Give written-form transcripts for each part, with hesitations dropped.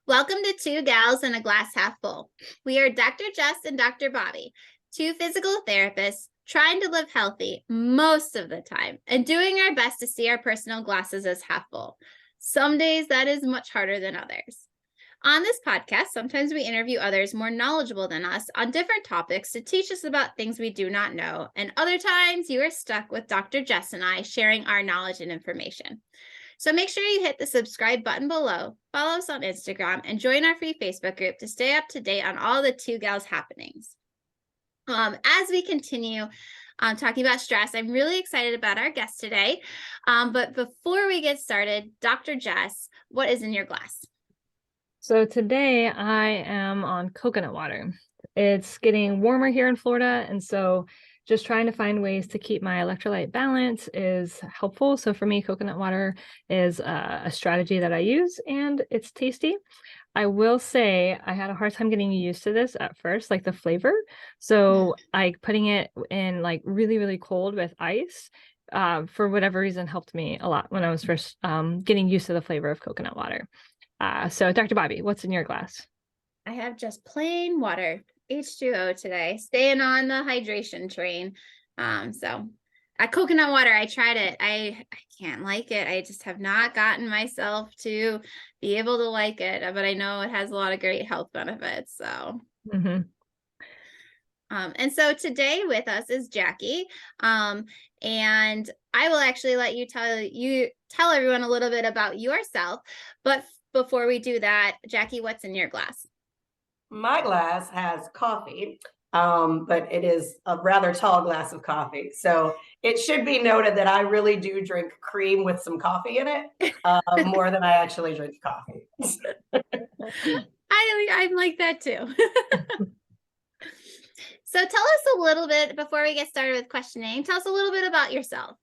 Welcome to Two Gals and a Glass Half Full. We are Dr. Jess and Dr. Bobbie, two physical therapists trying to live healthy most of the time and doing our best to see our personal glasses as half full. Some days that is much harder than others. On this podcast, sometimes we interview others more knowledgeable than us on different topics to teach us about things we do not know, and other times you are stuck with Dr. Jess and I sharing our knowledge and information. So make sure you hit the subscribe button below, follow us on Instagram, and join our free Facebook group to stay up to date on all the Two Gals happenings. As we continue talking about stress, I'm really excited about our guest today. But before we get started, Dr. Jess, what is in your glass? So today I am on coconut water. It's getting warmer here in Florida, and so just trying to find ways to keep my electrolyte balance is helpful. So for me, coconut water is a strategy that I use, and it's tasty. I will say I had a hard time getting used to this at first, like the flavor. So putting it in like really, really cold with ice, for whatever reason, helped me a lot when I was first getting used to the flavor of coconut water. So Dr. Bobbie, what's in your glass? I have just plain water, H2O today, staying on the hydration train. Coconut water, I tried it. I can't like it. I just have not gotten myself to be able to like it, but I know it has a lot of great health benefits. So, and so today with us is Jackie. And I will actually let you tell everyone a little bit about yourself, but before we do that, Jackie, what's in your glass? My glass has coffee, but it is a rather tall glass of coffee. So it should be noted that I really do drink cream with some coffee in it, more than I actually drink coffee. I'm like that too. So tell us a little bit, before we get started with questioning, tell us a little bit about yourself.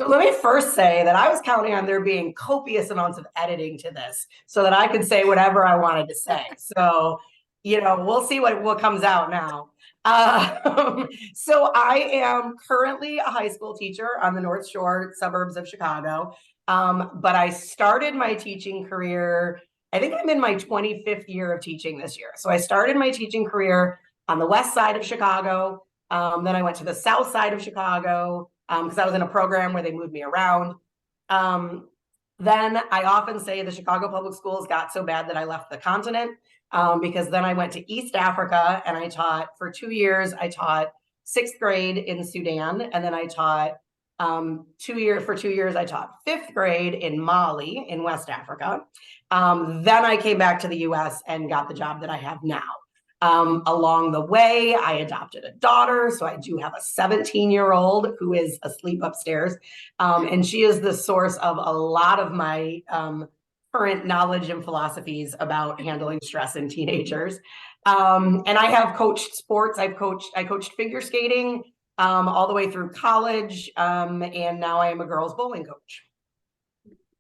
So let me first say that I was counting on there being copious amounts of editing to this so that I could say whatever I wanted to say. So, we'll see what comes out now. So I am currently a high school teacher on the North Shore suburbs of Chicago. But I started my teaching career, I think I'm in my 25th year of teaching this year. So I started my teaching career on the west side of Chicago. Then I went to the south side of Chicago, because I was in a program where they moved me around. Then I often say the Chicago public schools got so bad that I left the continent, because then I went to East Africa and I taught for 2 years. I taught sixth grade in Sudan, and then I taught for 2 years, I taught fifth grade in Mali in West Africa. Then I came back to the US and got the job that I have now. Along the way, I adopted a daughter. So I do have a 17-year-old who is asleep upstairs. And she is the source of a lot of my current knowledge and philosophies about handling stress in teenagers. And I have coached sports. I coached figure skating all the way through college. And now I am a girls bowling coach.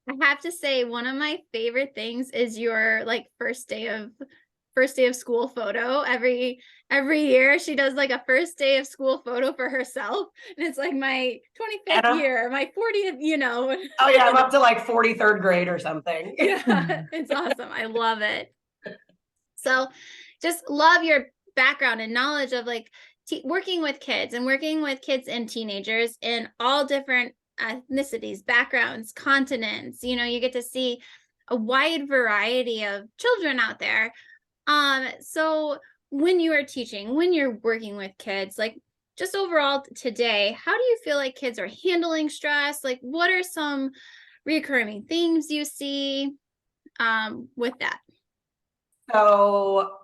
I have to say, one of my favorite things is your first day of school photo. Every year she does like a first day of school photo for herself, and it's like my 25th year, my 40th, Oh yeah, I'm up to like 43rd grade or something. Yeah, it's awesome. I love it. So just love your background and knowledge of working with kids and teenagers in all different ethnicities, backgrounds, continents. You get to see a wide variety of children out there. So when you are teaching, when you're working with kids, just overall today, how do you feel like kids are handling stress? What are some recurring themes you see with that? So,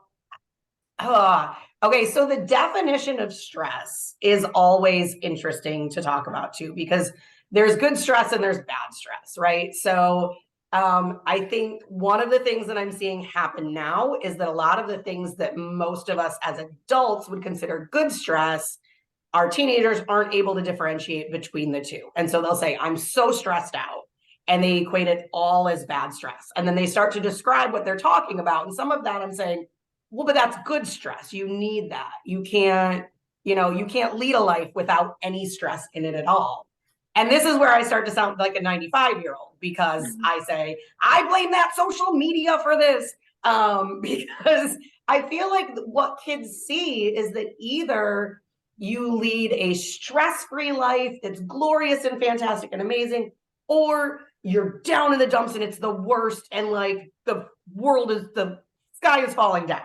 okay. So the definition of stress is always interesting to talk about too, because there's good stress and there's bad stress, right? So I think one of the things that I'm seeing happen now is that a lot of the things that most of us as adults would consider good stress, our teenagers aren't able to differentiate between the two. And so they'll say, I'm so stressed out. And they equate it all as bad stress. And then they start to describe what they're talking about. And some of that I'm saying, well, but that's good stress. You need that. You can't lead a life without any stress in it at all. And this is where I start to sound like a 95-year-old because I say, I blame that social media for this. Because I feel like what kids see is that either you lead a stress-free life that's glorious and fantastic and amazing, or you're down in the dumps and it's the worst and like the sky is falling down.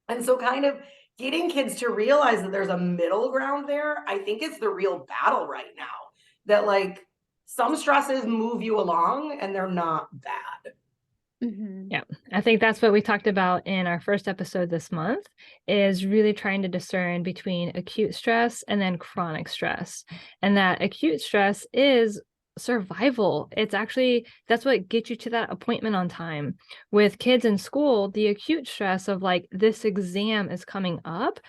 And so kind of getting kids to realize that there's a middle ground there, I think is the real battle right now. That like some stresses move you along and they're not bad. Yeah, I think that's what we talked about in our first episode this month, is really trying to discern between acute stress and then chronic stress. And that acute stress is survival. It's actually, that's what gets you to that appointment on time. With kids in school, the acute stress of like, this exam is coming up,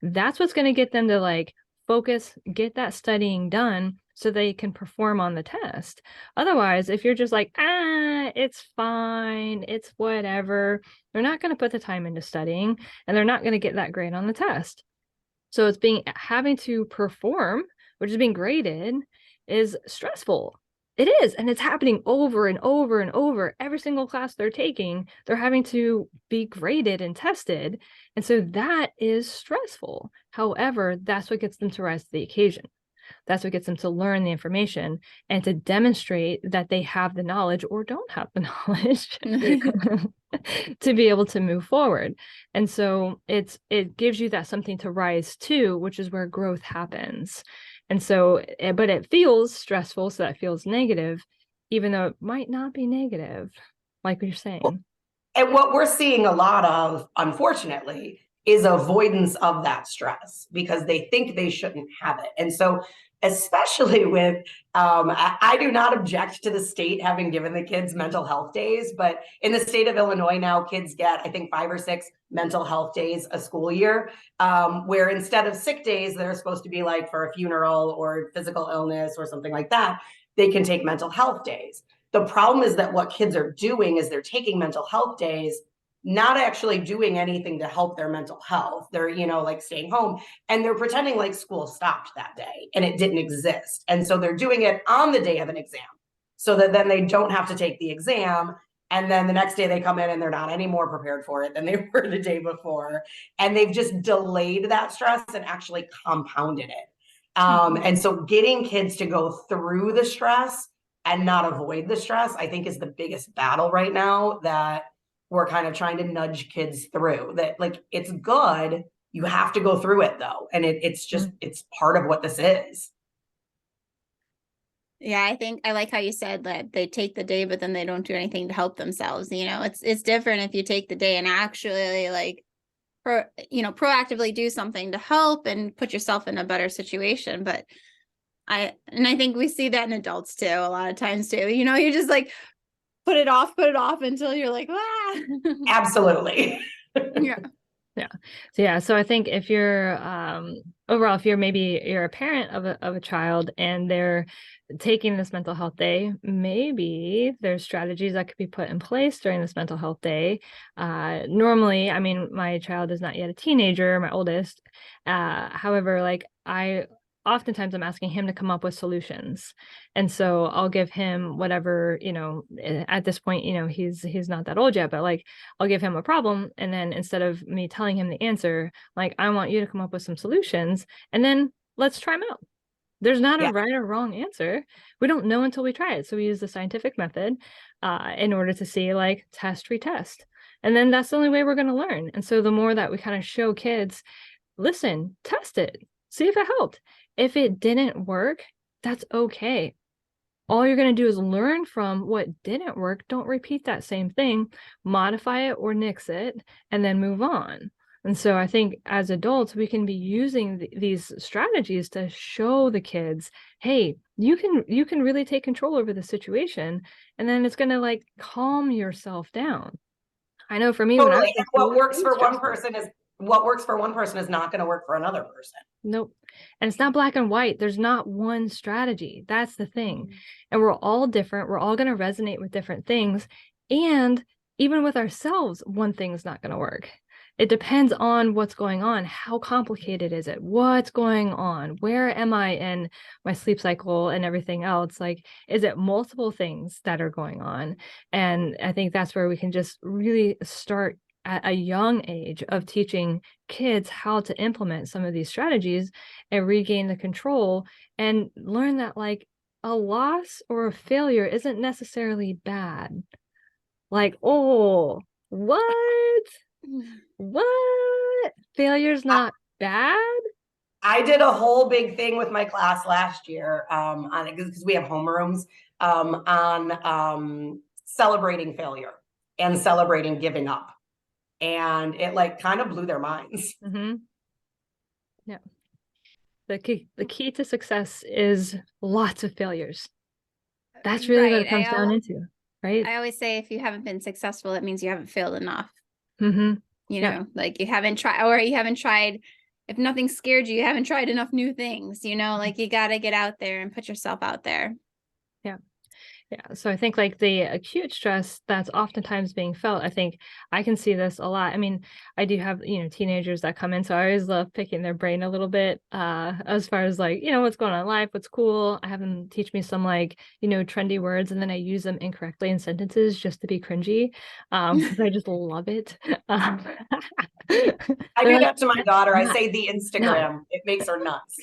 that's what's going to get them to like focus, get that studying done so they can perform on the test. Otherwise, if you're just like, it's fine, it's whatever, they're not going to put the time into studying and they're not going to get that grade on the test. So it's having to perform, which is being graded, is stressful. It is, and it's happening over and over and over. Every single class they're taking, they're having to be graded and tested. And so that is stressful. However, that's what gets them to rise to the occasion. That's what gets them to learn the information and to demonstrate that they have the knowledge or don't have the knowledge to be able to move forward. And so it gives you that something to rise to, which is where growth happens. And so, but it feels stressful, so that feels negative, even though it might not be negative, like you're saying. And what we're seeing a lot of, unfortunately, is avoidance of that stress because they think they shouldn't have it. And so, especially with, I do not object to the state having given the kids mental health days, but in the state of Illinois now, kids get, I think, 5 or 6 mental health days a school year, where instead of sick days that are supposed to be like for a funeral or physical illness or something like that, they can take mental health days. The problem is that what kids are doing is they're taking mental health days, not actually doing anything to help their mental health. They're, like staying home and they're pretending like school stopped that day and it didn't exist. And so they're doing it on the day of an exam so that then they don't have to take the exam. And then the next day they come in and they're not any more prepared for it than they were the day before. And they've just delayed that stress and actually compounded it. And so getting kids to go through the stress and not avoid the stress, I think is the biggest battle right now that we're kind of trying to nudge kids through. That like, it's good. You have to go through it though. And it's just, it's part of what this is. Yeah, I think I like how you said that they take the day, but then they don't do anything to help themselves. It's different if you take the day and actually like, proactively do something to help and put yourself in a better situation. But I think we see that in adults too, a lot of times too. You just like put it off until you're like, Absolutely. Yeah. So I think if you're overall, if you're a parent of a child and they're taking this mental health day, maybe there's strategies that could be put in place during this mental health day. Normally, I mean, my child is not yet a teenager, my oldest. However, like oftentimes I'm asking him to come up with solutions. And so I'll give him whatever, at this point, he's not that old yet, but like I'll give him a problem. And then instead of me telling him the answer, like I want you to come up with some solutions and then let's try them out. There's not a right or wrong answer. We don't know until we try it. So we use the scientific method in order to see like test, retest. And then that's the only way we're going to learn. And so the more that we kind of show kids, listen, test it, see if it helped. If it didn't work, that's okay. All you're going to do is learn from what didn't work. Don't repeat that same thing, modify it or nix it, and then move on. And so I think as adults, we can be using these strategies to show the kids, hey, you can really take control over the situation. And then it's going to like calm yourself down. I know for me, totally. What works for one person is not going to work for another person. Nope. And it's not black and white. There's not one strategy. That's the thing. And we're all different. We're all going to resonate with different things. And even with ourselves, one thing's not going to work. it depends on what's going on. How complicated is it? What's going on? Where am I in my sleep cycle and everything else? Like, is it multiple things that are going on? And I think that's where we can just really start at a young age of teaching kids how to implement some of these strategies and regain the control and learn that like a loss or a failure isn't necessarily bad. Like, oh, what? What? Failure's not bad? I did a whole big thing with my class last year on it because we have homerooms on celebrating failure and celebrating giving up. And it like kind of blew their minds. Mm-hmm. Yeah. The key to success is lots of failures. That's really what it comes down into, right? I always say if you haven't been successful, it means you haven't failed enough. Mm-hmm. You know, like you haven't tried, if nothing scared you, you haven't tried enough new things, you know, like you got to get out there and put yourself out there. Yeah. Yeah. So I think like the acute stress that's oftentimes being felt, I think I can see this a lot. I mean, I do have, teenagers that come in, so I always love picking their brain a little bit, as far as like, what's going on in life, what's cool. I have them teach me some like, trendy words, and then I use them incorrectly in sentences just to be cringy. Because I just love it. I do that to my daughter. I say the Instagram. No. It makes her nuts.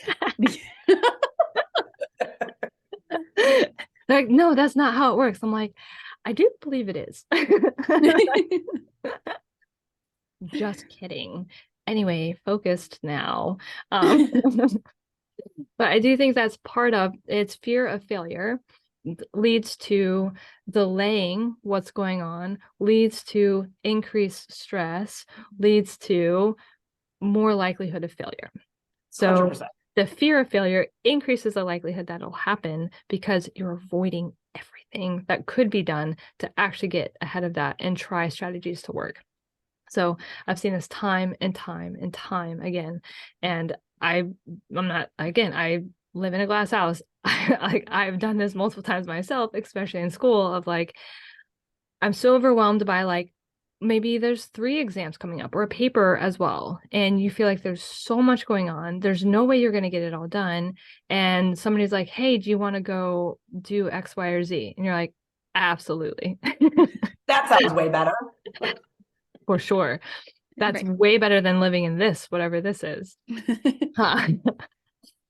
Like, no, that's not how it works. I'm like, I do believe it is. Just kidding. Anyway, focused now. But I do think that's part of it's fear of failure leads to delaying what's going on, leads to increased stress, leads to more likelihood of failure. So 100%. The fear of failure increases the likelihood that it'll happen because you're avoiding everything that could be done to actually get ahead of that and try strategies to work. So I've seen this time and time and time again. And I live in a glass house. I've done this multiple times myself, especially in school, of like, I'm so overwhelmed by like, maybe there's 3 exams coming up or a paper as well. And you feel like there's so much going on. There's no way you're going to get it all done. And somebody's like, hey, do you want to go do X, Y, or Z? And you're like, absolutely. That sounds way better. For sure. That's way better than living in this, whatever this is.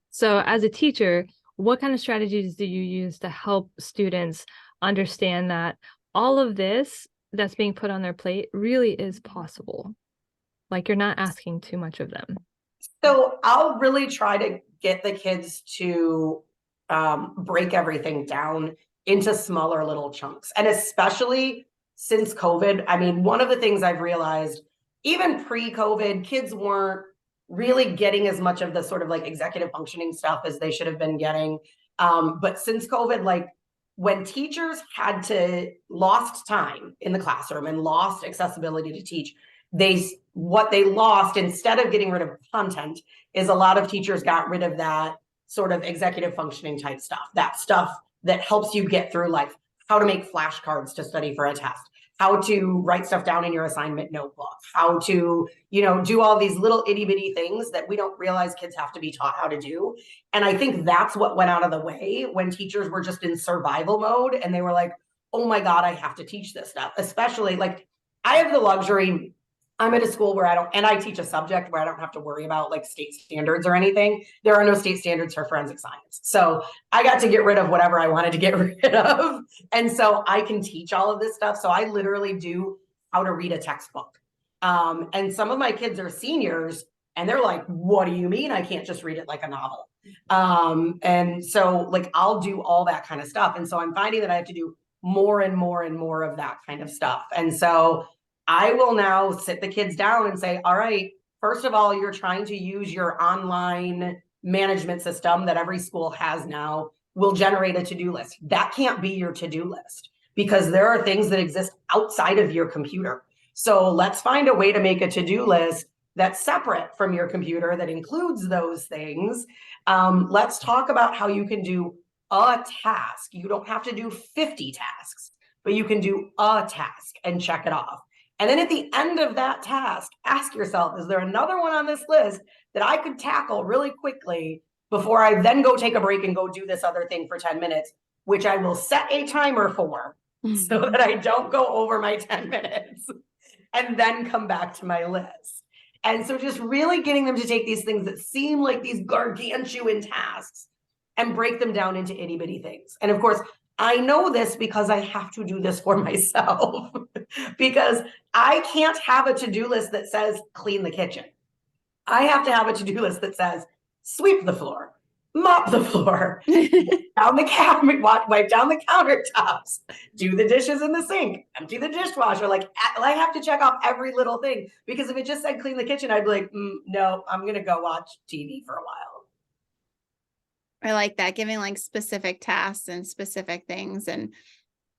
So as a teacher, what kind of strategies do you use to help students understand that all of this that's being put on their plate really is possible? Like, you're not asking too much of them. So I'll really try to get the kids to break everything down into smaller little chunks. And especially since COVID, I mean, one of the things I've realized, even pre-COVID, kids weren't really getting as much of the sort of like executive functioning stuff as they should have been getting. But since COVID, like when teachers had to lost time in the classroom and lost accessibility to teach, what they lost, instead of getting rid of content, is a lot of teachers got rid of that sort of executive functioning type stuff, that stuff that helps you get through life, how to make flashcards to study for a test, how to write stuff down in your assignment notebook, how to, do all these little itty bitty things that we don't realize kids have to be taught how to do. And I think that's what went out of the way when teachers were just in survival mode and they were like, oh my God, I have to teach this stuff. Especially like I have the luxury, I'm at a school where I teach a subject where I don't have to worry about like state standards or anything. There are no state standards for forensic science. So I got to get rid of whatever I wanted to get rid of. And so I can teach all of this stuff. So I literally do how to read a textbook. And some of my kids are seniors and they're like, what do you mean I can't just read it like a novel? And so like, I'll do all that kind of stuff. And so I'm finding that I have to do more and more and more of that kind of stuff. And so I will now sit the kids down and say, all right, first of all, you're trying to use your online management system that every school has now will generate a to-do list. That can't be your to-do list because there are things that exist outside of your computer. So let's find a way to make a to-do list that's separate from your computer that includes those things. Let's talk about how you can do a task. You don't have to do 50 tasks, but you can do a task and check it off. And then at the end of that task, ask yourself, is there another one on this list that I could tackle really quickly before I then go take a break and go do this other thing for 10 minutes, which I will set a timer for so that I don't go over my 10 minutes and then come back to my list. And so just really getting them to take these things that seem like these gargantuan tasks and break them down into itty bitty things. And of course, I know this because I have to do this for myself because I can't have a to-do list that says clean the kitchen. I have to have a to-do list that says sweep the floor, mop the floor, down the cabinet, wipe down the countertops, do the dishes in the sink, empty the dishwasher. Like I have to check off every little thing because if it just said clean the kitchen, I'd be like, no, I'm going to go watch TV for a while. I like that, giving like specific tasks and specific things. And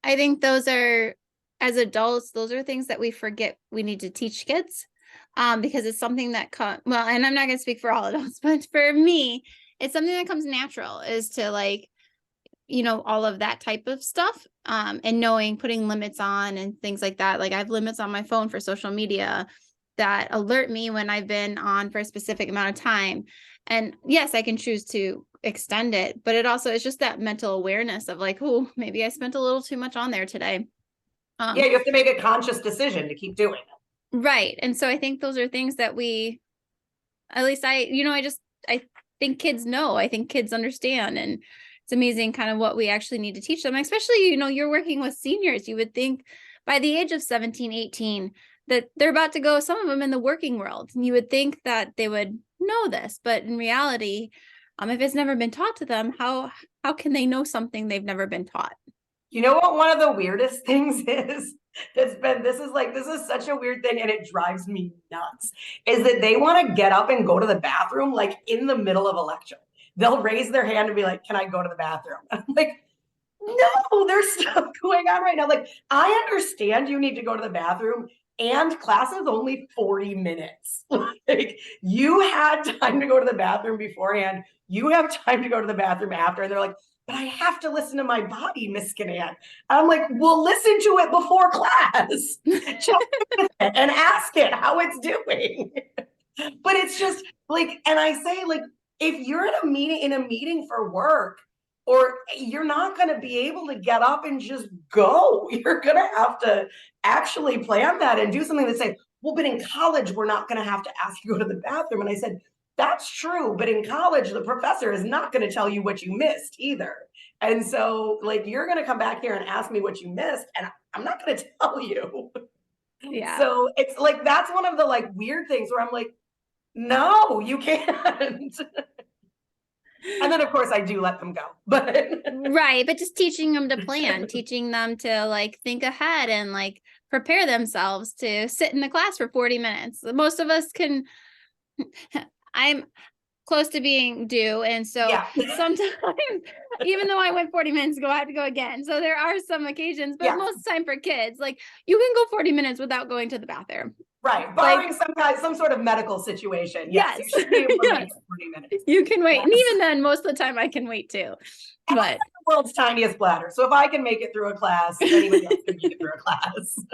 I think those are, as adults, those are things that we forget we need to teach kids, because it's something that well, and I'm not going to speak for all adults, but for me, it's something that comes natural, is to like, you know, all of that type of stuff, and knowing, putting limits on and things like that. Like I have limits on my phone for social media that alert me when I've been on for a specific amount of time. And yes, I can choose to extend it, but it also is just that mental awareness of like, oh, maybe I spent a little too much on there today. Yeah, you have to make a conscious decision to keep doing it. Right. And so I think those are things that we, at least I think kids know, I think kids understand, and it's amazing kind of what we actually need to teach them, especially, you know, you're working with seniors. You would think by the age of 17, 18, that they're about to go, some of them in the working world. And you would think that they would know this, but in reality, if it's never been taught to them, how can they know something they've never been taught? You know what one of the weirdest things is? This is such a weird thing, and it drives me nuts, is that they want to get up and go to the bathroom like in the middle of a lecture. They'll raise their hand and be like, can I go to the bathroom? I'm like, no, there's stuff going on right now. Like, I understand you need to go to the bathroom, and class is only 40 minutes. Like, you had time to go to the bathroom beforehand. You have time to go to the bathroom after. And they're like, but I have to listen to my body, Miss Skinnan. I'm like, well, listen to it before class. Check it and ask it how it's doing. But it's just like, and I say, like, if you're in a meeting for work, or you're not going to be able to get up and just go. You're going to have to actually plan that and do something that say, well, but in college, we're not going to have to ask you to go to the bathroom. And I said, that's true. But in college, the professor is not going to tell you what you missed either. And so like, you're going to come back here and ask me what you missed, and I'm not going to tell you. Yeah. So it's like, that's one of the like weird things where I'm like, no, you can't. And then of course I do let them go, but right. But just teaching them to plan, teaching them to like think ahead and like prepare themselves to sit in the class for 40 minutes. Most of us can, I'm close to being due. And so yeah. sometimes, even though I went 40 minutes ago, I have to go again. So there are some occasions, but most of the time for kids, like you can go 40 minutes without going to the bathroom. Right. Barring some sort of medical situation. Yes. You should be able to wait 40 minutes. You can wait. Yes. And even then, most of the time I can wait too. And but the world's tiniest bladder. So if I can make it through a class, anybody else can make it through a class.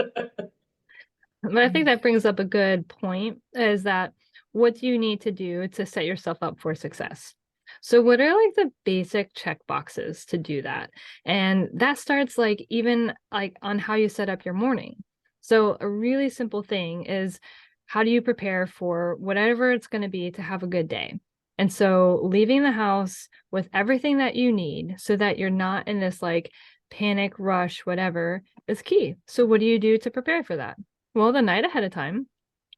But I think that brings up a good point, is that what do you need to do to set yourself up for success? So what are like the basic check boxes to do that? And that starts like even like on how you set up your morning. So a really simple thing is, how do you prepare for whatever it's going to be to have a good day? And so leaving the house with everything that you need so that you're not in this like panic rush, whatever, is key. So what do you do to prepare for that? Well, the night ahead of time,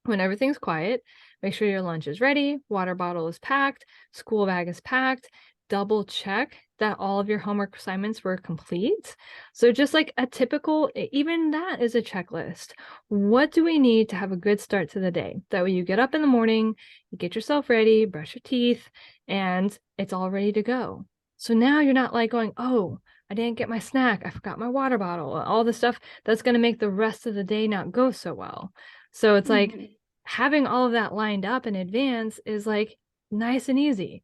when everything's quiet, make sure your lunch is ready, water bottle is packed, school bag is packed, double check that all of your homework assignments were complete. So just like a typical, even that is a checklist. What do we need to have a good start to the day? That way you get up in the morning, you get yourself ready, brush your teeth, and it's all ready to go. So now you're not like going, oh, I didn't get my snack, I forgot my water bottle, all the stuff that's going to make the rest of the day not go so well. So it's like having all of that lined up in advance is like nice and easy.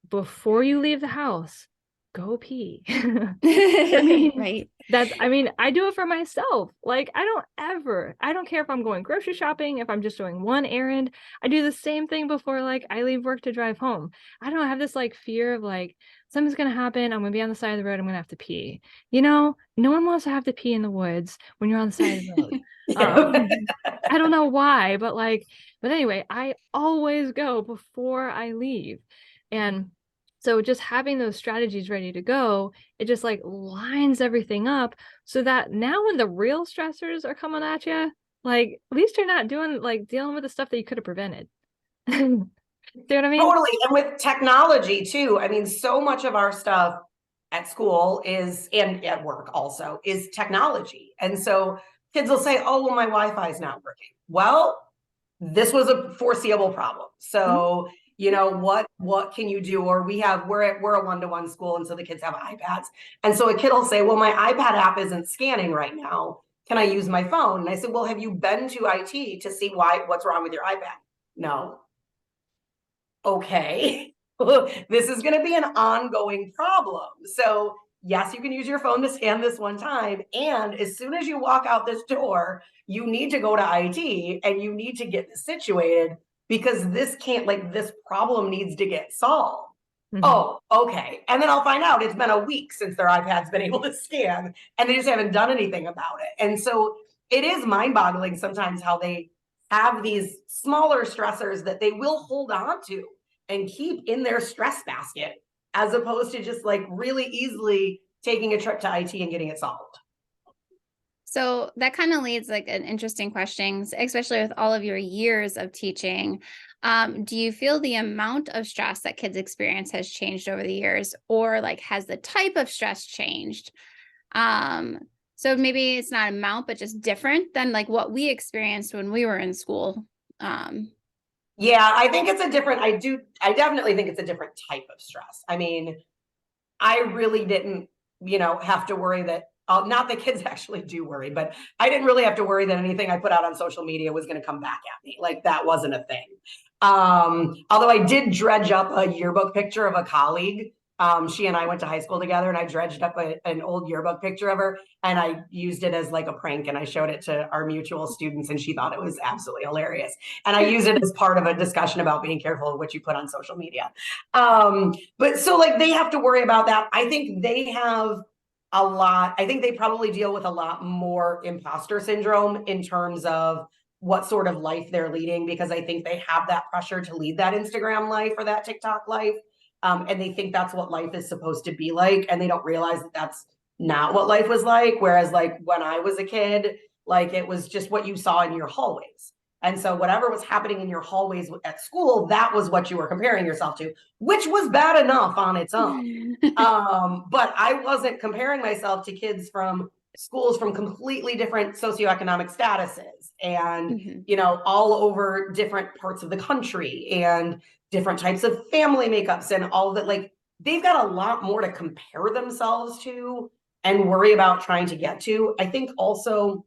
Before you leave the house, go pee. I mean, Right. I do it for myself. Like, I don't care if I'm going grocery shopping, if I'm just doing one errand. I do the same thing before, like, I leave work to drive home. I don't have this, like, fear of, like, something's going to happen. I'm going to be on the side of the road. I'm going to have to pee. No one wants to have to pee in the woods when you're on the side of the road. I don't know why, but anyway, I always go before I leave. And so just having those strategies ready to go, it just like lines everything up so that now when the real stressors are coming at you, like at least you're not dealing with the stuff that you could have prevented. See what I mean? Totally. And with technology too, I mean, so much of our stuff at school and at work also, is technology. And so kids will say, oh, well, my Wi-Fi is not working. Well, this was a foreseeable problem. So, what can you do? Or we're a one-to-one school. And so the kids have iPads. And so a kid will say, well, my iPad app isn't scanning right now. Can I use my phone? And I said, well, have you been to IT to see what's wrong with your iPad? No. Okay, this is going to be an ongoing problem. So yes, you can use your phone to scan this one time. And as soon as you walk out this door, you need to go to IT and you need to get this situated because this problem needs to get solved. Mm-hmm. Oh, okay. And then I'll find out it's been a week since their iPad's been able to scan and they just haven't done anything about it. And so it is mind-boggling sometimes how they have these smaller stressors that they will hold on to and keep in their stress basket, as opposed to just like really easily taking a trip to IT and getting it solved. So that kind of leads like an interesting question, especially with all of your years of teaching. Do you feel the amount of stress that kids experience has changed over the years, or like has the type of stress changed? So maybe it's not amount, but just different than like what we experienced when we were in school. Yeah, I think it's I definitely think it's a different type of stress. I mean, I really didn't, have to worry that, not that kids actually do worry, but I didn't really have to worry that anything I put out on social media was going to come back at me. Like that wasn't a thing. Although I did dredge up a yearbook picture of a colleague. She and I went to high school together and I dredged up an old yearbook picture of her and I used it as like a prank and I showed it to our mutual students and she thought it was absolutely hilarious. And I used it as part of a discussion about being careful of what you put on social media. But so like they have to worry about that. I think they probably deal with a lot more imposter syndrome in terms of what sort of life they're leading, because I think they have that pressure to lead that Instagram life or that TikTok life. And they think that's what life is supposed to be like. And they don't realize that that's not what life was like. Whereas like when I was a kid, like it was just what you saw in your hallways. And so whatever was happening in your hallways at school, that was what you were comparing yourself to, which was bad enough on its own. But I wasn't comparing myself to kids from schools from completely different socioeconomic statuses and, all over different parts of the country and different types of family makeups and all that. Like they've got a lot more to compare themselves to and worry about trying to get to. I think also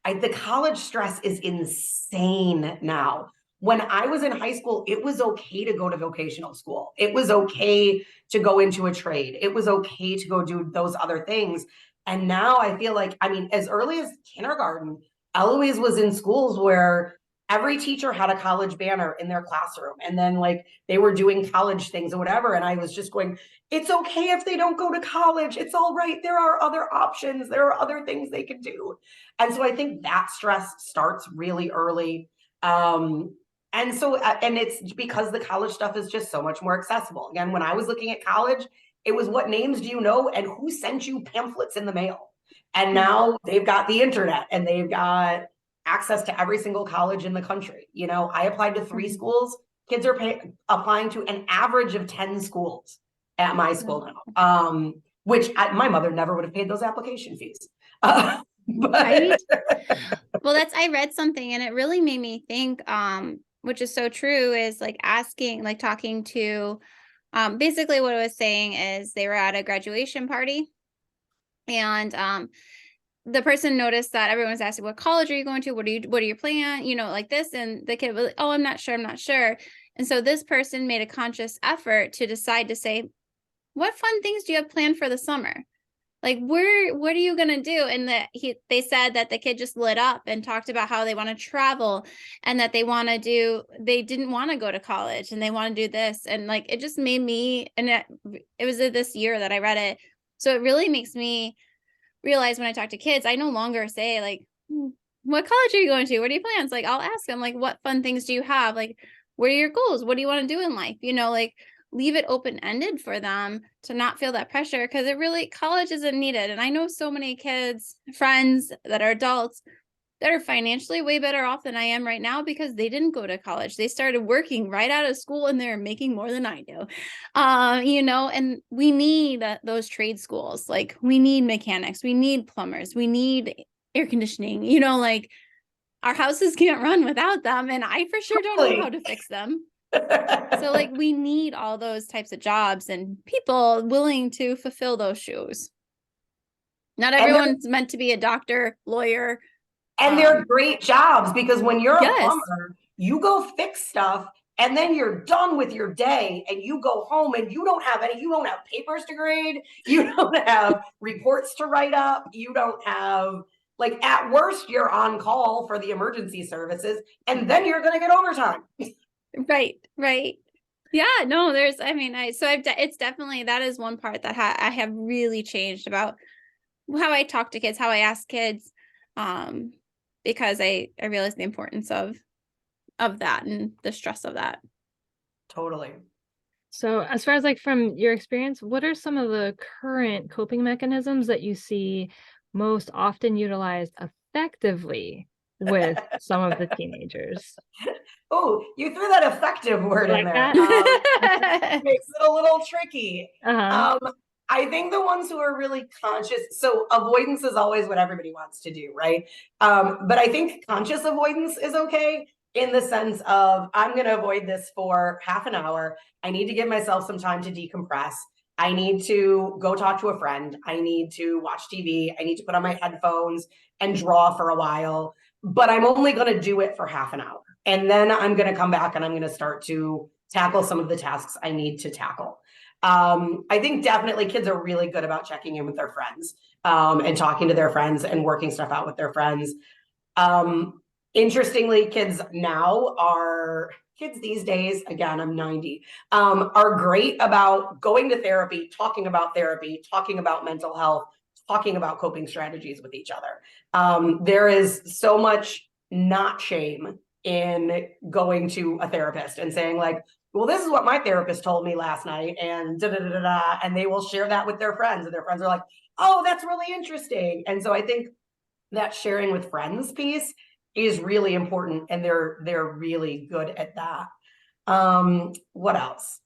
the college stress is insane now. When I was in high school, it was okay to go to vocational school. It was okay to go into a trade. It was okay to go do those other things. And now I feel like, as early as kindergarten, Eloise was in schools where every teacher had a college banner in their classroom. And then like they were doing college things or whatever. And I was just going, it's okay if they don't go to college. It's all right. There are other options. There are other things they can do. And so I think that stress starts really early. And it's because the college stuff is just so much more accessible. Again, when I was looking at college, it was what names do you know and who sent you pamphlets in the mail. And now they've got the internet and they've got access to every single college in the country. I applied to 3 schools. Kids are applying to an average of 10 schools at my school now, which my mother never would have paid those application fees. Right? Well, I read something and it really made me think, which is so true, is like talking to, basically what I was saying is they were at a graduation party and, the person noticed that everyone was asking, what college are you going to? What are your plans? Like this. And the kid was like, oh, I'm not sure. And so this person made a conscious effort to decide to say, what fun things do you have planned for the summer? Like, what are you gonna do? And they said that the kid just lit up and talked about how they want to travel and that they didn't want to go to college and they want to do this. And like, it just made me, and it was this year that I read it. So it really makes me realize when I talk to kids, I no longer say like, what college are you going to? What are your plans? Like, I'll ask them like, what fun things do you have? Like, what are your goals? What do you want to do in life? Like, leave it open-ended for them to not feel that pressure, because college isn't needed. And I know so many kids, friends that are adults that are financially way better off than I am right now because they didn't go to college. They started working right out of school and they're making more than I do. And we need those trade schools. Like, we need mechanics, we need plumbers, we need air conditioning, like our houses can't run without them. And I for sure don't know how to fix them. So like, we need all those types of jobs and people willing to fulfill those shoes. Not everyone's meant to be a doctor, lawyer. And they're great jobs, because when you're a Yes. plumber, you go fix stuff and then you're done with your day and you go home and you don't have papers to grade. You don't have reports to write up. You don't have, like, at worst, you're on call for the emergency services and then you're going to get overtime. Right. Yeah, no, it's definitely, that is one part that I have really changed about how I talk to kids, how I ask kids, because I realize the importance of that and the stress of that. Totally. So as far as like from your experience, what are some of the current coping mechanisms that you see most often utilized effectively with some of the teenagers? Oh, you threw that effective word in there. Makes it a little tricky. I think the ones who are really conscious, so avoidance is always what everybody wants to do, right? But I think conscious avoidance is okay, in the sense of, I'm going to avoid this for half an hour. I need to give myself some time to decompress. I need to go talk to a friend. I need to watch TV. I need to put on my headphones and draw for a while. But I'm only going to do it for half an hour. And then I'm going to come back and I'm going to start to tackle some of the tasks I need to tackle. I think definitely kids are really good about checking in with their friends, and talking to their friends and working stuff out with their friends. Interestingly, kids these days, again, I'm 90, are great about going to therapy, talking about mental health, talking about coping strategies with each other. There is so much not shame in going to a therapist and saying like, well, this is what my therapist told me last night, and and they will share that with their friends, and their friends are like, oh, that's really interesting. And so I think that sharing with friends piece is really important, and they're really good at that. What else?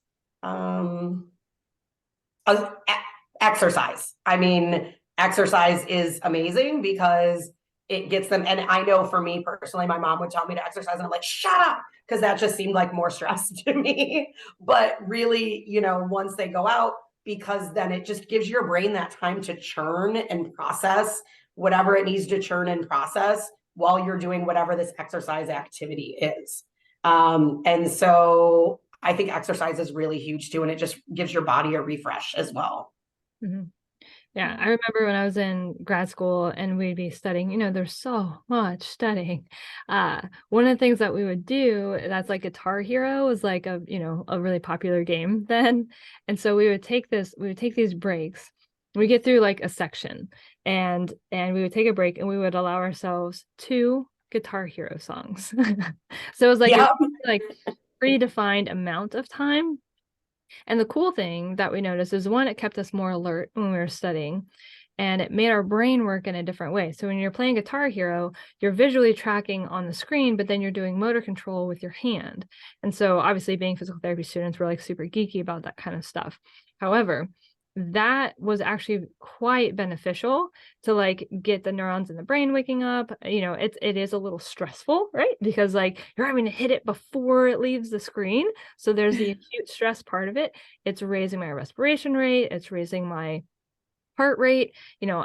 Exercise. I mean, exercise is amazing because it gets them. And I know for me personally, my mom would tell me to exercise and I'm like, shut up, because that just seemed like more stress to me. But really, once they go out, because then it just gives your brain that time to churn and process whatever it needs to churn and process while you're doing whatever this exercise activity is. And so I think exercise is really huge too. And it just gives your body a refresh as well. Mm-hmm. Yeah, I remember when I was in grad school and we'd be studying, there's so much studying. One of the things that we would do, that's like Guitar Hero, was like a really popular game then. And so we would take these breaks. We get through like a section and we would take a break and we would allow ourselves 2 Guitar Hero songs. So it was like a predefined amount of time. And the cool thing that we noticed is, one, it kept us more alert when we were studying, and it made our brain work in a different way. So when you're playing Guitar Hero, you're visually tracking on the screen, but then you're doing motor control with your hand. And so obviously, being physical therapy students, we're like super geeky about that kind of stuff. However, that was actually quite beneficial to like get the neurons in the brain waking up. It is a little stressful, right? Because like you're having to hit it before it leaves the screen. So there's the acute stress part of it. It's raising my respiration rate. It's raising my heart rate.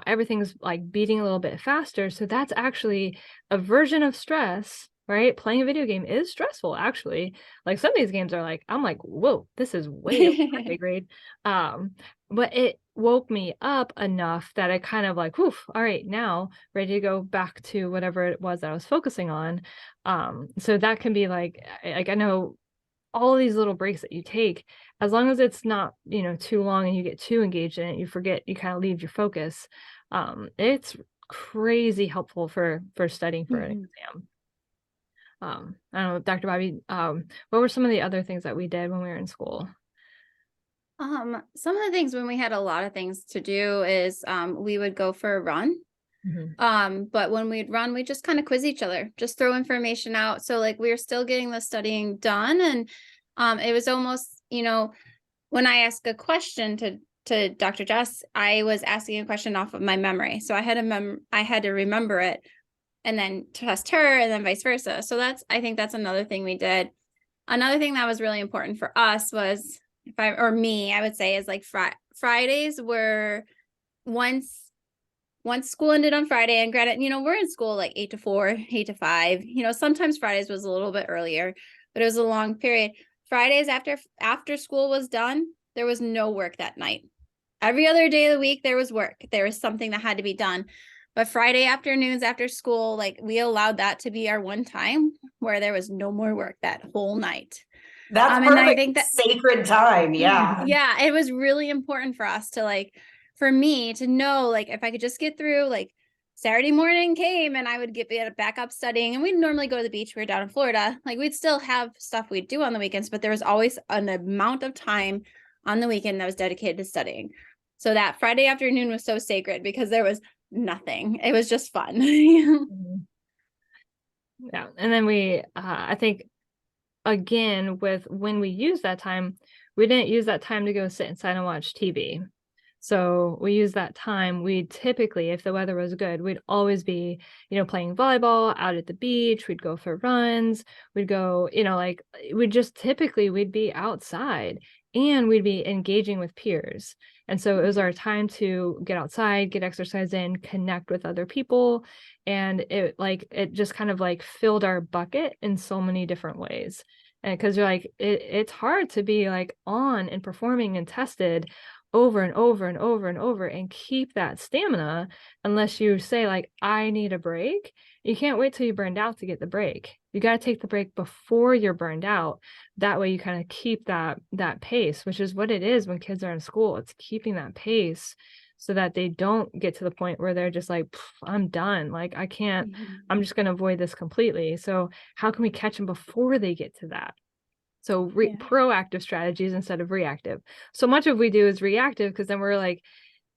Everything's like beating a little bit faster. So that's actually a version of stress, right? Playing a video game is stressful, actually. Like some of these games are like, I'm like, whoa, this is way over my pay grade. But it woke me up enough that I kind of like, whew, all right, now ready to go back to whatever it was that I was focusing on. So that can be like I know all of these little breaks that you take, as long as it's not, too long and you get too engaged in it, you forget, you kind of leave your focus. It's crazy helpful for studying for an exam. I don't know, Dr. Bobbie, what were some of the other things that we did when we were in school? Some of the things when we had a lot of things to do is we would go for a run. But when we'd run, we just kind of quiz each other, just throw information out. So like we were still getting the studying done. And it was almost, when I ask a question to Dr. Jess, I was asking a question off of my memory. So I had to remember it and then test her and then vice versa. So I think that's another thing we did. Another thing that was really important for us was I would say is like Fridays were once school ended on Friday, and granted, we're in school like 8 to 4, 8 to 5, sometimes Fridays was a little bit earlier, but it was a long period. Fridays after school was done, there was no work that night. Every other day of the week, there was work. There was something that had to be done. But Friday afternoons after school, like we allowed that to be our one time where there was no more work that whole night. That's and I think that sacred time. Yeah. Yeah, it was really important for us to for me to know, like, if I could just get through, like Saturday morning came and I would get back up studying, and we'd normally go to the beach. We were down in Florida. Like we'd still have stuff we'd do on the weekends, but there was always an amount of time on the weekend that was dedicated to studying. So that Friday afternoon was so sacred because there was nothing. It was just fun. Yeah. And then we, I think, again, with when we use that time, we didn't use that time to go sit inside and watch TV. So we use that time. We typically, if the weather was good, we'd always be, playing volleyball out at the beach. We'd go for runs. We'd go, we'd be outside and we'd be engaging with peers. And so it was our time to get outside, get exercise in, connect with other people. And it just kind of like filled our bucket in so many different ways. And because you're like, it's hard to be like on and performing and tested over and over and over and over and keep that stamina unless you say like, I need a break. You can't wait till you burned out to get the break. You got to take the break before you're burned out. That way you kind of keep that pace, which is what it is when kids are in school. It's keeping that pace so that they don't get to the point where they're just like, I'm done. Like I can't, I'm just going to avoid this completely. So how can we catch them before they get to that? So proactive strategies instead of reactive. So much of we do is reactive because then we're like,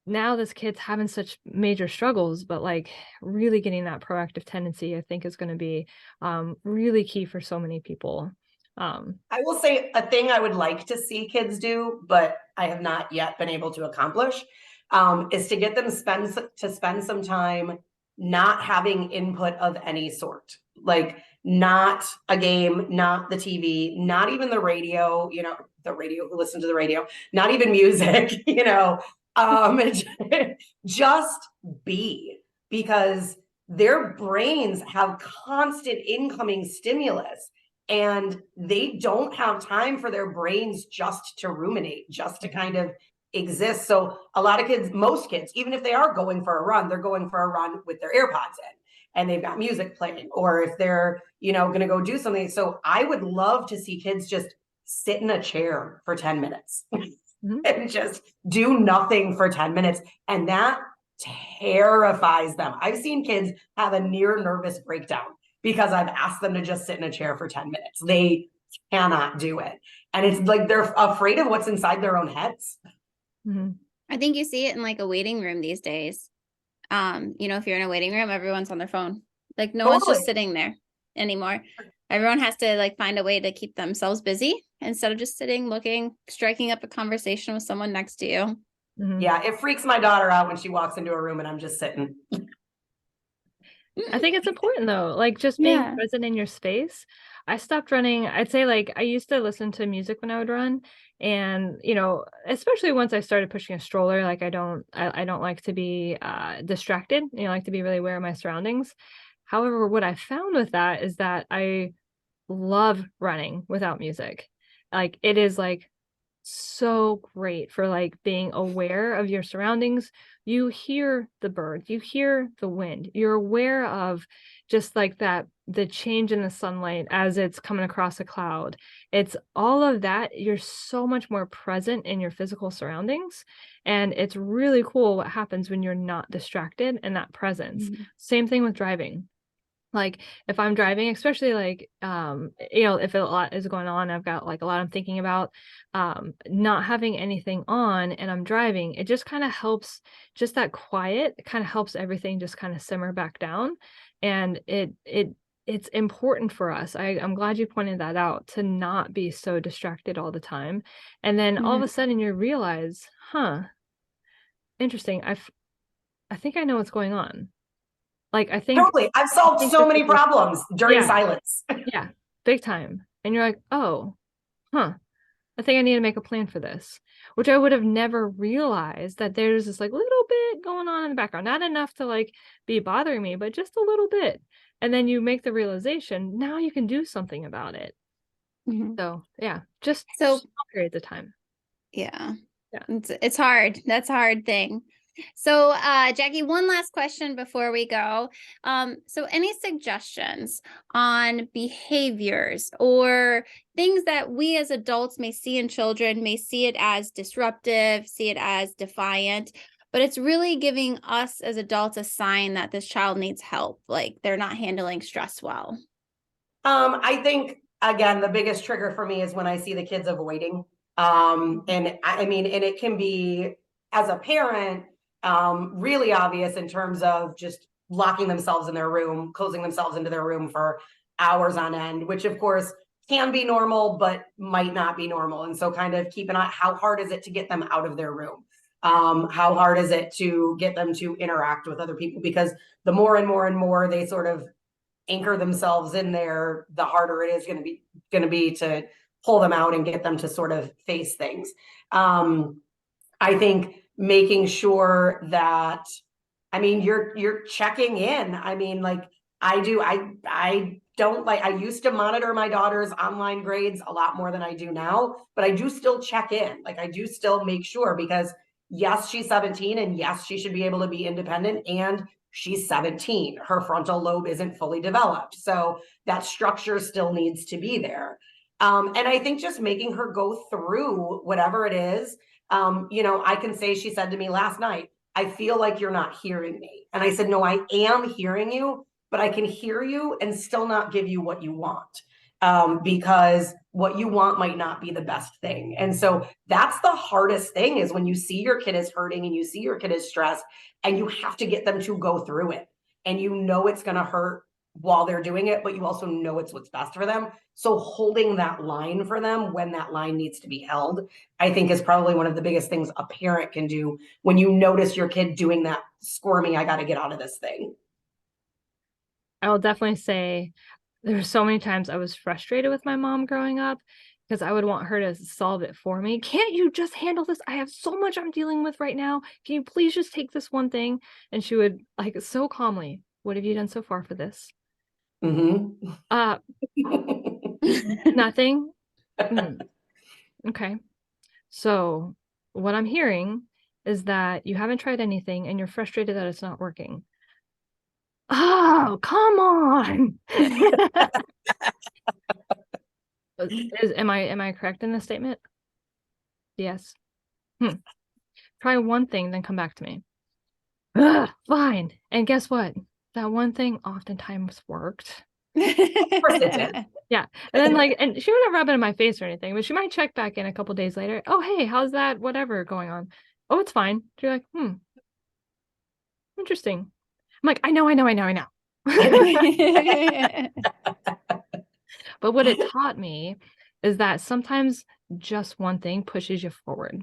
now this kid's having such major struggles, but like really getting that proactive tendency, I think is going to be really key for so many people. I will say a thing I would like to see kids do, but I have not yet been able to accomplish, is to get them spend some time not having input of any sort. Like not a game, not the TV, not even the radio, listen to the radio, not even music, just be, because their brains have constant incoming stimulus and they don't have time for their brains just to ruminate, just to kind of exist. So a lot of kids, most kids, even if they are going for a run, they're going for a run with their AirPods in and they've got music playing, or if they're, going to go do something. So I would love to see kids just sit in a chair for 10 minutes and just do nothing for 10 minutes. And that terrifies them. I've seen kids have a near nervous breakdown because I've asked them to just sit in a chair for 10 minutes. They cannot do it. And it's like they're afraid of what's inside their own heads. I think you see it in like a waiting room these days. If you're in a waiting room, everyone's on their phone. Like no one's just sitting there anymore. Everyone has to like find a way to keep themselves busy instead of just sitting, looking, striking up a conversation with someone next to you. Yeah, it freaks my daughter out when she walks into a room and I'm just sitting. I think it's important though, like just being present in your space. I stopped running. I'd say like I used to listen to music when I would run, and especially once I started pushing a stroller, like I don't like to be distracted. I like to be really aware of my surroundings. However, what I found with that is that I love running without music. Like, it is like so great for like being aware of your surroundings. You hear the birds, you hear the wind, you're aware of just like that, the change in the sunlight as it's coming across a cloud. It's all of that. You're so much more present in your physical surroundings. And it's really cool what happens when you're not distracted and that presence. Same thing with driving. Like, if I'm driving, especially like, if a lot is going on, I've got like a lot I'm thinking about, not having anything on and I'm driving, it just kind of helps, just that quiet kind of helps everything just kind of simmer back down. And it's important for us. I'm glad you pointed that out, to not be so distracted all the time. And then all of a sudden you realize, interesting. I think I know what's going on. Like, I think Totally. I've solved so many problems during silence. Yeah, big time. And you're like, oh, I think I need to make a plan for this, which I would have never realized, that there's this like little bit going on in the background, not enough to like be bothering me, but just a little bit. And then you make the realization, now you can do something about it. So yeah, just small periods of time. Yeah. It's hard. That's a hard thing. So, Jackie, one last question before we go. So any suggestions on behaviors or things that we as adults may see in children, may see it as disruptive, see it as defiant, but it's really giving us as adults a sign that this child needs help, like they're not handling stress well? I think, again, the biggest trigger for me is when I see the kids avoiding. And I mean, and it can be, as a parent, really obvious in terms of just locking themselves in their room, closing themselves into their room for hours on end, which of course can be normal, but might not be normal. And so kind of keep an eye, how hard is it to get them out of their room? How hard is it to get them to interact with other people? Because the more and more and more they sort of anchor themselves in there, the harder it is going to be to pull them out and get them to sort of face things. I think making sure that, I mean, you're checking in. I mean, like I used to monitor my daughter's online grades a lot more than I do now, but I do still check in. Like I do still make sure, because yes, she's 17 and yes, she should be able to be independent, and she's 17. Her frontal lobe isn't fully developed. So that structure still needs to be there. And I think just making her go through whatever it is. I can say, she said to me last night, I feel like you're not hearing me. And I said, no, I am hearing you, but I can hear you and still not give you what you want. Because what you want might not be the best thing. And so that's the hardest thing, is when you see your kid is hurting and you see your kid is stressed and you have to get them to go through it. And you know it's going to hurt while they're doing it, but you also know it's what's best for them. So holding that line for them when that line needs to be held, I think is probably one of the biggest things a parent can do when you notice your kid doing that squirming, I got to get out of this thing. I will definitely say there's so many times I was frustrated with my mom growing up, because I would want her to solve it for me. Can't you just handle this? I have so much I'm dealing with right now. Can you please just take this one thing? And she would, like, so calmly, what have you done so far for this? Nothing. Okay. So what I'm hearing is that you haven't tried anything and you're frustrated that it's not working. Oh, come on. Am I correct in this statement? Yes. Try one thing, then come back to me. Fine. And guess what? That one thing oftentimes worked. Of course it did. Yeah. And then and she wouldn't rub it in my face or anything, but she might check back in a couple days later. Oh, hey, how's that whatever going on? Oh, it's fine. You're like, interesting. I'm like, I know. But what it taught me is that sometimes just one thing pushes you forward.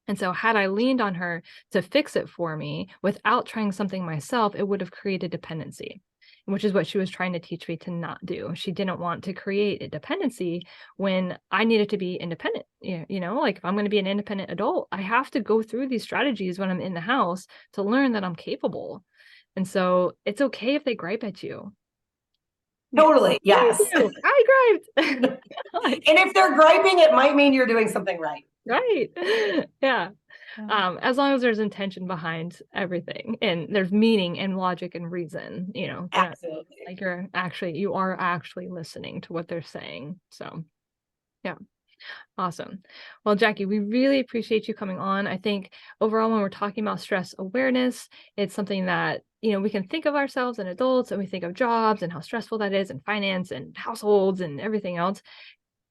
And so had I leaned on her to fix it for me without trying something myself, it would have created dependency, which is what she was trying to teach me to not do. She didn't want to create a dependency when I needed to be independent. Like if I'm going to be an independent adult, I have to go through these strategies when I'm in the house to learn that I'm capable. And so it's okay if they gripe at you. Totally. Yes. I griped. And if they're griping, it might mean you're doing something right. Right. Yeah. As long as there's intention behind everything and there's meaning and logic and reason, Absolutely. like you are actually listening to what they're saying. So yeah. Awesome. Well, Jackie, we really appreciate you coming on. I think overall, when we're talking about stress awareness, it's something that, we can think of ourselves and adults, and we think of jobs and how stressful that is, and finance and households and everything else.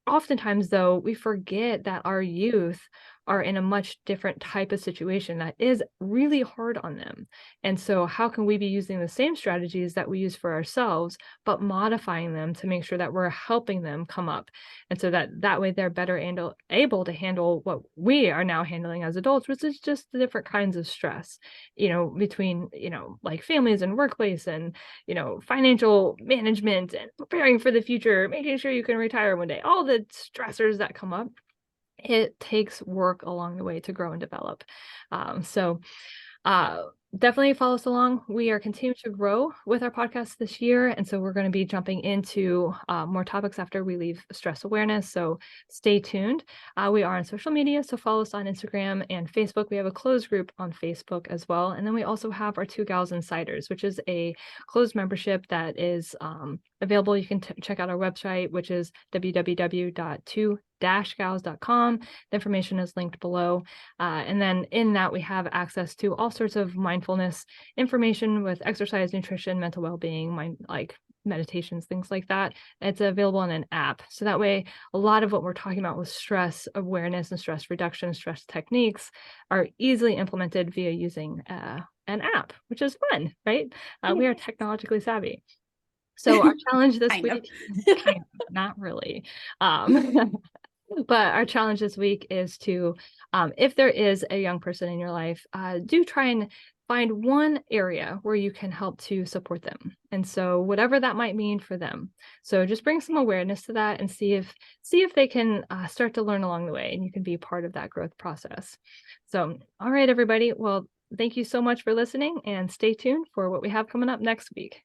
Oftentimes, though, we forget that our youth are in a much different type of situation that is really hard on them. And so how can we be using the same strategies that we use for ourselves, but modifying them to make sure that we're helping them come up? And so that way they're better able to handle what we are now handling as adults, which is just the different kinds of stress, between, like families and workplace and, financial management and preparing for the future, making sure you can retire one day, all the stressors that come up. It takes work along the way to grow and develop. So definitely follow us along. We are continuing to grow with our podcast this year. And so we're going to be jumping into more topics after we leave stress awareness. So stay tuned. We are on social media. So follow us on Instagram and Facebook. We have a closed group on Facebook as well. And then we also have our Two Gals Insiders, which is a closed membership that is available. You can check out our website, which is www.2-gals.com. The information is linked below. And then in that, we have access to all sorts of mindfulness information with exercise, nutrition, mental well-being, like meditations, things like that. It's available in an app. So that way, a lot of what we're talking about with stress awareness and stress reduction, stress techniques are easily implemented via using an app, which is fun, right? We are technologically savvy. So our challenge this week, kind of, not really. But our challenge this week is to, if there is a young person in your life, do try and find one area where you can help to support them. And so whatever that might mean for them. So just bring some awareness to that and see if they can start to learn along the way, and you can be part of that growth process. So, all right, everybody. Well, thank you so much for listening, and stay tuned for what we have coming up next week.